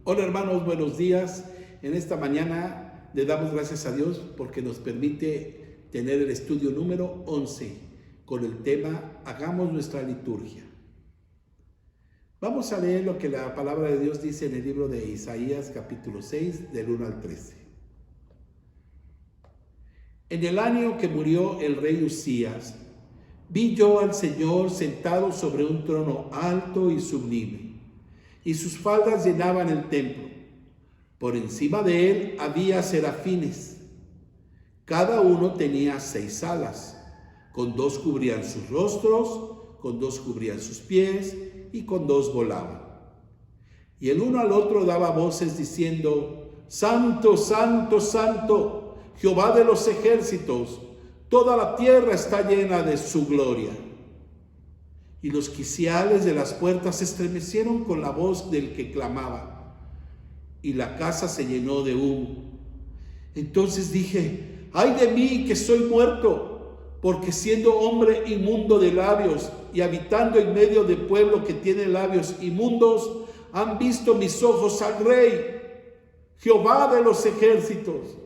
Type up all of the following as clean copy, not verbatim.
Hola hermanos, buenos días. En esta mañana le damos gracias a Dios porque nos permite tener el estudio número 11 con el tema Hagamos nuestra liturgia. Vamos a leer lo que la palabra de Dios dice en el libro de Isaías capítulo 6 del 1 al 13. En el año que murió el rey Usías, vi yo al Señor sentado sobre un trono alto y sublime, y sus faldas llenaban el templo. Por encima de él había serafines. Cada uno tenía 6 alas. Con 2 cubrían sus rostros, con 2 cubrían sus pies, y con 2 volaban. Y el uno al otro daba voces diciendo: Santo, Santo, Santo, Jehová de los ejércitos, toda la tierra está llena de su gloria. Y los quiciales de las puertas se estremecieron con la voz del que clamaba, y la casa se llenó de humo. Entonces dije: ay de mí que soy muerto, porque siendo hombre inmundo de labios y habitando en medio de pueblo que tiene labios inmundos, han visto mis ojos al Rey, Jehová de los ejércitos.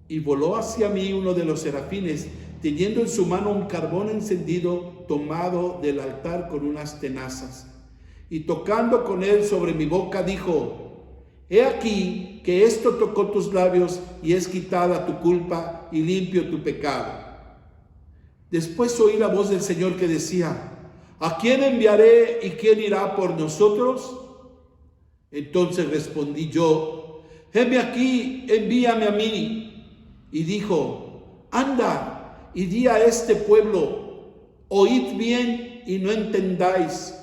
Y voló hacia mí uno de los serafines, teniendo en su mano un carbón encendido tomado del altar con unas tenazas. Y tocando con él sobre mi boca dijo: he aquí que esto tocó tus labios y es quitada tu culpa y limpio tu pecado. Después oí la voz del Señor que decía: ¿a quién enviaré y quién irá por nosotros? Entonces respondí yo: heme aquí, envíame a mí. Y dijo: anda y di a este pueblo, oíd bien y no entendáis,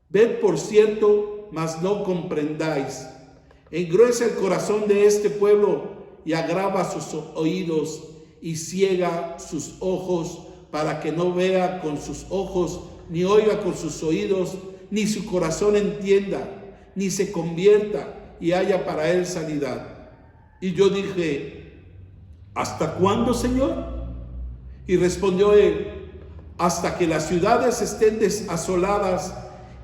ved por cierto, mas no comprendáis. Engruesa el corazón de este pueblo y agrava sus oídos y ciega sus ojos, para que no vea con sus ojos, ni oiga con sus oídos, ni su corazón entienda, ni se convierta y haya para él sanidad. Y yo dije: ¿hasta cuándo, Señor? Y respondió él: hasta que las ciudades estén asoladas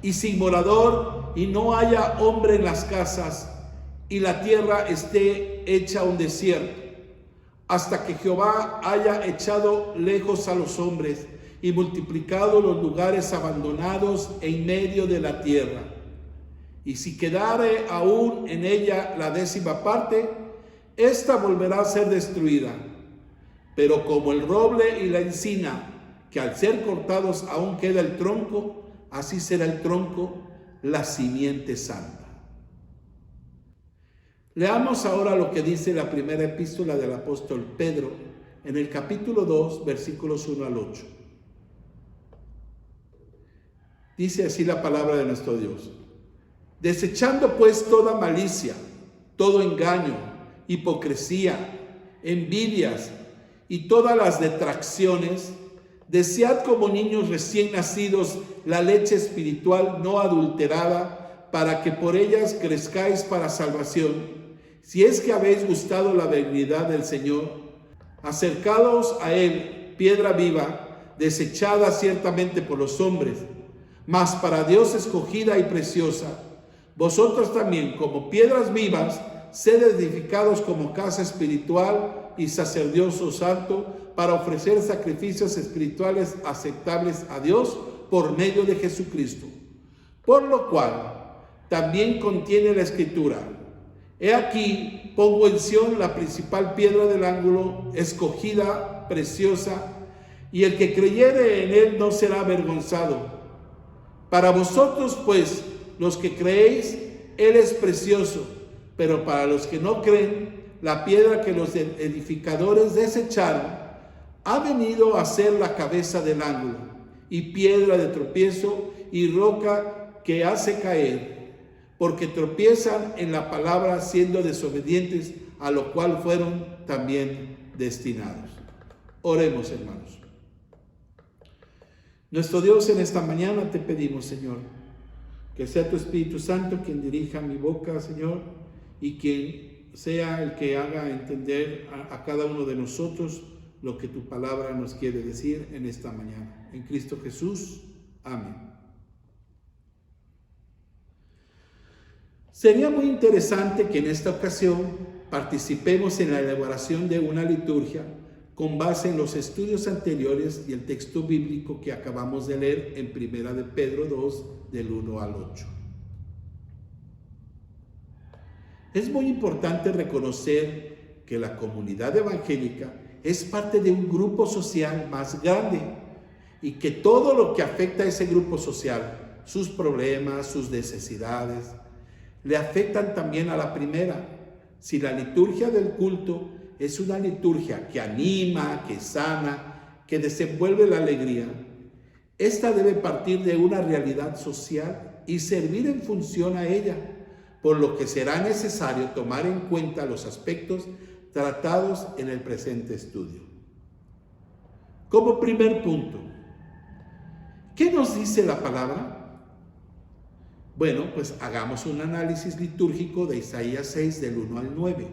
y sin morador, y no haya hombre en las casas, y la tierra esté hecha un desierto, hasta que Jehová haya echado lejos a los hombres y multiplicado los lugares abandonados en medio de la tierra. Y si quedare aún en ella la 10ª parte, esta volverá a ser destruida. Pero como el roble y la encina, que al ser cortados aún queda el tronco, así será el tronco, la simiente santa. Leamos ahora lo que dice la primera epístola del apóstol Pedro, en el capítulo 2, versículos 1 al 8. Dice así la palabra de nuestro Dios: desechando pues toda malicia, todo engaño, hipocresía, envidias y todas las detracciones, desead como niños recién nacidos la leche espiritual no adulterada, para que por ellas crezcáis para salvación, si es que habéis gustado la benignidad del Señor. Acercaos a él, piedra viva, desechada ciertamente por los hombres, mas para Dios escogida y preciosa. Vosotros también, como piedras vivas, sed edificados como casa espiritual y sacerdocio santo, para ofrecer sacrificios espirituales aceptables a Dios por medio de Jesucristo. Por lo cual también contiene la Escritura: he aquí, pongo en Sión la principal piedra del ángulo, escogida, preciosa, y el que creyere en él no será avergonzado. Para vosotros, pues, los que creéis, él es precioso, pero para los que no creen, la piedra que los edificadores desecharon ha venido a ser la cabeza del ángulo, y piedra de tropiezo y roca que hace caer, porque tropiezan en la palabra siendo desobedientes, a lo cual fueron también destinados. Oremos, hermanos. Nuestro Dios, en esta mañana te pedimos, Señor, que sea tu Espíritu Santo quien dirija mi boca, Señor, y quien sea el que haga entender a cada uno de nosotros lo que tu palabra nos quiere decir en esta mañana. En Cristo Jesús. Amén. Sería muy interesante que en esta ocasión participemos en la elaboración de una liturgia con base en los estudios anteriores y el texto bíblico que acabamos de leer en 1 de Pedro 2, del 1 al 8. Es muy importante reconocer que la comunidad evangélica es parte de un grupo social más grande y que todo lo que afecta a ese grupo social, sus problemas, sus necesidades, le afectan también a la primera. Si la liturgia del culto es una liturgia que anima, que sana, que desenvuelve la alegría, esta debe partir de una realidad social y servir en función a ella, por lo que será necesario tomar en cuenta los aspectos tratados en el presente estudio. Como primer punto, ¿qué nos dice la palabra? Bueno, pues hagamos un análisis litúrgico de Isaías 6, del 1 al 9.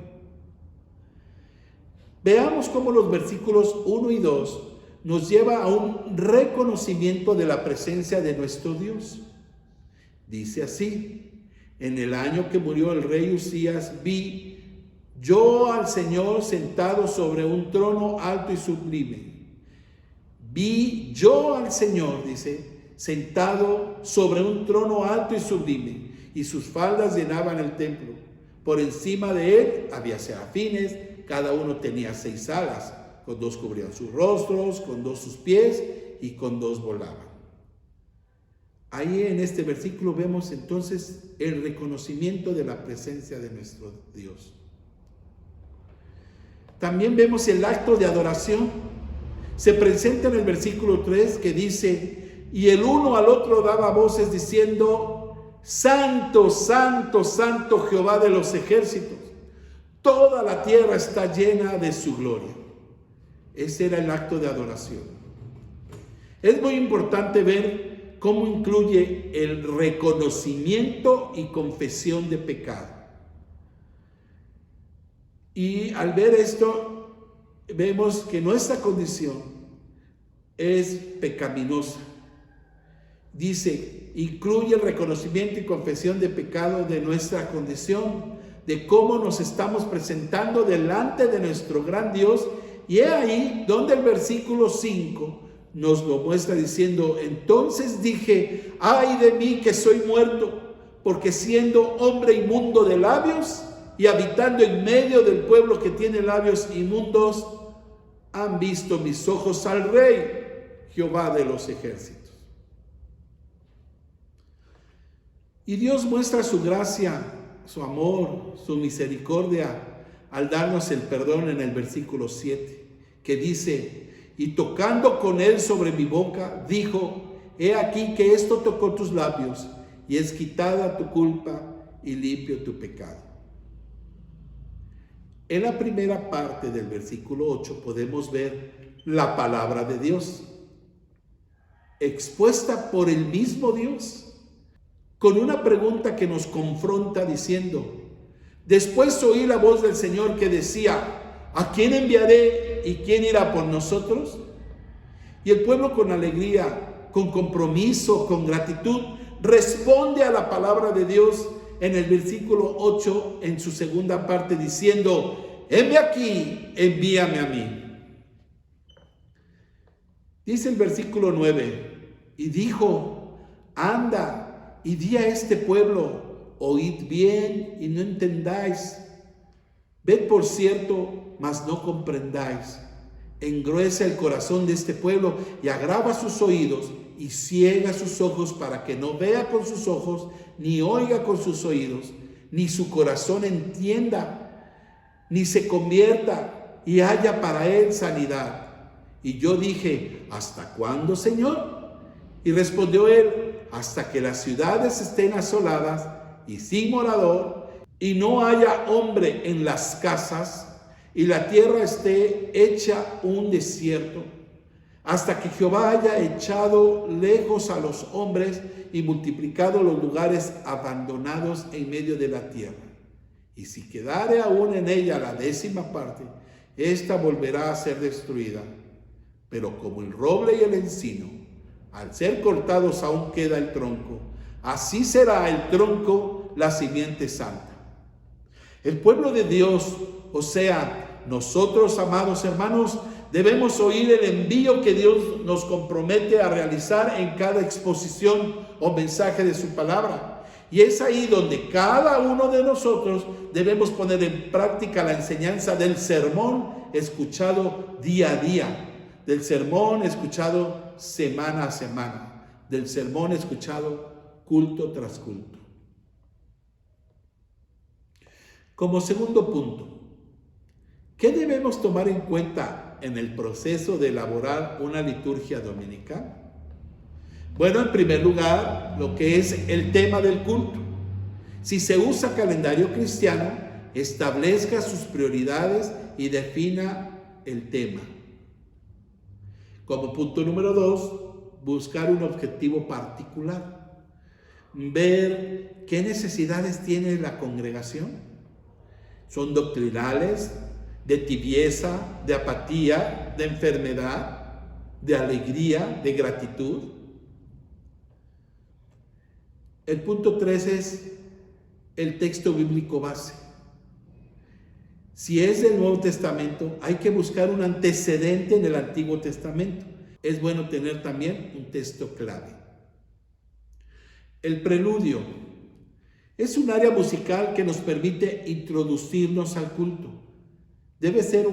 Veamos cómo los versículos 1 y 2 nos lleva a un reconocimiento de la presencia de nuestro Dios. Dice así: en el año que murió el rey Usías, vi yo al Señor sentado sobre un trono alto y sublime. Vi yo al Señor, dice, sentado sobre un trono alto y sublime, y sus faldas llenaban el templo. Por encima de él había serafines, cada uno tenía 6 alas, con 2 cubrían sus rostros, con 2 sus pies, y con 2 volaban. Ahí en este versículo vemos entonces el reconocimiento de la presencia de nuestro Dios. También vemos el acto de adoración. Se presenta en el versículo 3 que dice: y el uno al otro daba voces diciendo: Santo, santo, santo Jehová de los ejércitos, toda la tierra está llena de su gloria. Ese era el acto de adoración. Es muy importante ver cómo incluye el reconocimiento y confesión de pecado. Y al ver esto, vemos que nuestra condición es pecaminosa. Dice, incluye el reconocimiento y confesión de pecado de nuestra condición, de cómo nos estamos presentando delante de nuestro gran Dios. Y es ahí donde el versículo 5 nos lo muestra diciendo: entonces dije, ay de mí que soy muerto, porque siendo hombre inmundo de labios y habitando en medio del pueblo que tiene labios inmundos, han visto mis ojos al Rey, Jehová de los ejércitos. Y Dios muestra su gracia, su amor, su misericordia al darnos el perdón en el versículo 7, que dice: y tocando con él sobre mi boca, dijo: he aquí que esto tocó tus labios, y es quitada tu culpa y limpio tu pecado. En la primera parte del versículo 8 podemos ver la palabra de Dios, expuesta por el mismo Dios, con una pregunta que nos confronta diciendo: después oí la voz del Señor que decía: ¿a quién enviaré y quién irá por nosotros? Y el pueblo, con alegría, con compromiso, con gratitud, responde a la palabra de Dios en el versículo 8, en su segunda parte, diciendo: heme aquí, envíame a mí. Dice el versículo 9: y dijo: anda y di a este pueblo, oíd bien y no entendáis, ved por cierto, mas no comprendáis. Engruesa el corazón de este pueblo y agrava sus oídos y ciega sus ojos, para que no vea con sus ojos, ni oiga con sus oídos, ni su corazón entienda, ni se convierta y haya para él sanidad. Y yo dije: ¿hasta cuándo, Señor? Y respondió él: hasta que las ciudades estén asoladas y sin morador, y no haya hombre en las casas, y la tierra esté hecha un desierto, hasta que Jehová haya echado lejos a los hombres y multiplicado los lugares abandonados en medio de la tierra. Y si quedare aún en ella la 10ª parte, ésta volverá a ser destruida. Pero como el roble y el encino, al ser cortados aún queda el tronco, así será el tronco la simiente santa. El pueblo de Dios, o sea, nosotros, amados hermanos, debemos oír el envío que Dios nos compromete a realizar en cada exposición o mensaje de su palabra. Y es ahí donde cada uno de nosotros debemos poner en práctica la enseñanza del sermón escuchado día a día, del sermón escuchado semana a semana, del sermón escuchado culto tras culto. Como segundo punto, ¿qué debemos tomar en cuenta en el proceso de elaborar una liturgia dominical? Bueno, en primer lugar, lo que es el tema del culto. Si se usa calendario cristiano, establezca sus prioridades y defina el tema. Como punto número 2, buscar un objetivo particular. Ver qué necesidades tiene la congregación. ¿Son doctrinales, de tibieza, de apatía, de enfermedad, de alegría, de gratitud? El punto 3 es el texto bíblico base. Si es del Nuevo Testamento, hay que buscar un antecedente en el Antiguo Testamento. Es bueno tener también un texto clave. El preludio es un área musical que nos permite introducirnos al culto. Debe ser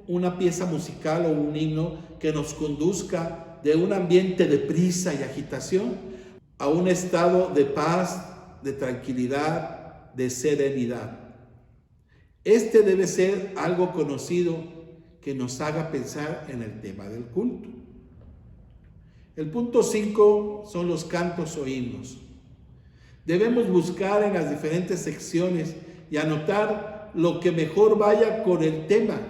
una pieza musical o un himno que nos conduzca de un ambiente de prisa y agitación a un estado de paz, de tranquilidad, de serenidad. Este debe ser algo conocido que nos haga pensar en el tema del culto. El punto 5 son los cantos o himnos. Debemos buscar en las diferentes secciones y anotar lo que mejor vaya con el tema.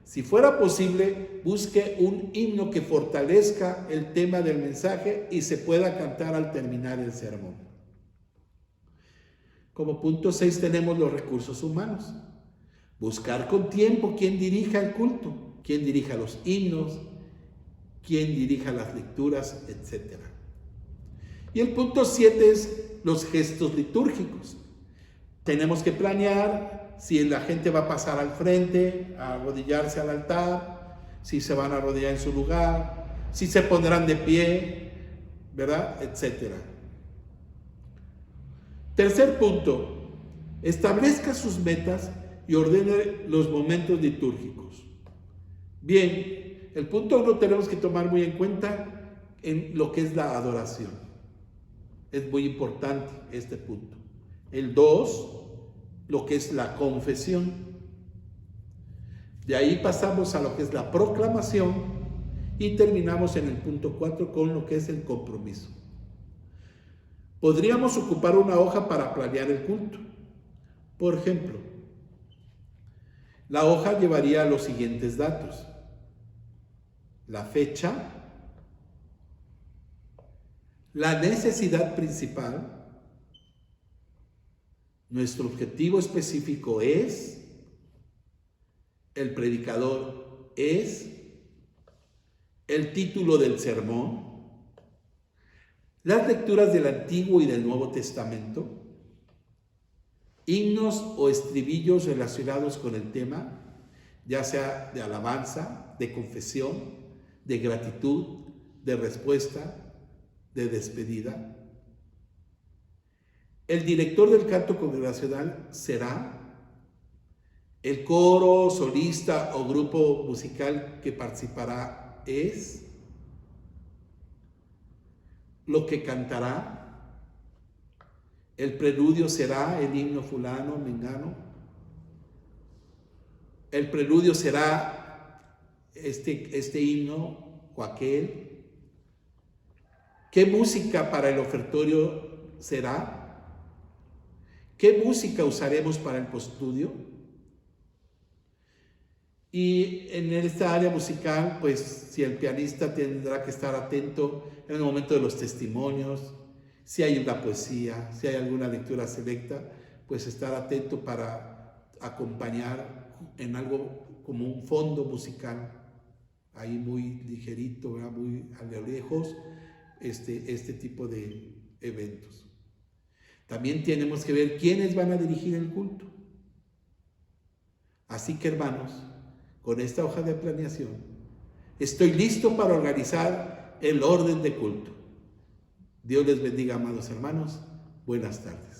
Si fuera posible, busque un himno que fortalezca el tema del mensaje y se pueda cantar al terminar el sermón. Como punto 6 tenemos los recursos humanos. Buscar con tiempo quién dirija el culto, quién dirija los himnos, quién dirija las lecturas, etc. Y el punto 7 es los gestos litúrgicos. Tenemos que planear si la gente va a pasar al frente, a arrodillarse al altar, si se van a arrodillar en su lugar, si se pondrán de pie, ¿verdad? Etcétera. Tercer punto, establezca sus metas y ordene los momentos litúrgicos. Bien, el punto 1 tenemos que tomar muy en cuenta en lo que es la adoración. Es muy importante este punto. El 2, lo que es la confesión. De ahí pasamos a lo que es la proclamación y terminamos en el punto 4 con lo que es el compromiso. Podríamos ocupar una hoja para planear el culto. Por ejemplo, la hoja llevaría los siguientes datos: la fecha, la necesidad principal, nuestro objetivo específico es, el predicador es, el título del sermón, las lecturas del Antiguo y del Nuevo Testamento, himnos o estribillos relacionados con el tema, ya sea de alabanza, de confesión, de gratitud, de respuesta, de despedida. El director del canto congregacional será el coro, solista o grupo musical que participará es lo que cantará. El preludio será el himno fulano, mengano. El preludio será este himno o aquel. ¿Qué música para el ofertorio será? ¿Qué música usaremos para el postudio? Y en esta área musical, pues si el pianista tendrá que estar atento en el momento de los testimonios, si hay una poesía, si hay alguna lectura selecta, pues estar atento para acompañar en algo como un fondo musical, ahí muy ligerito, ¿verdad? Muy a lo lejos, este tipo de eventos. también tenemos que ver quiénes van a dirigir el culto. Así que, hermanos, con esta hoja de planeación, estoy listo para organizar el orden de culto. Dios les bendiga, amados hermanos. Buenas tardes.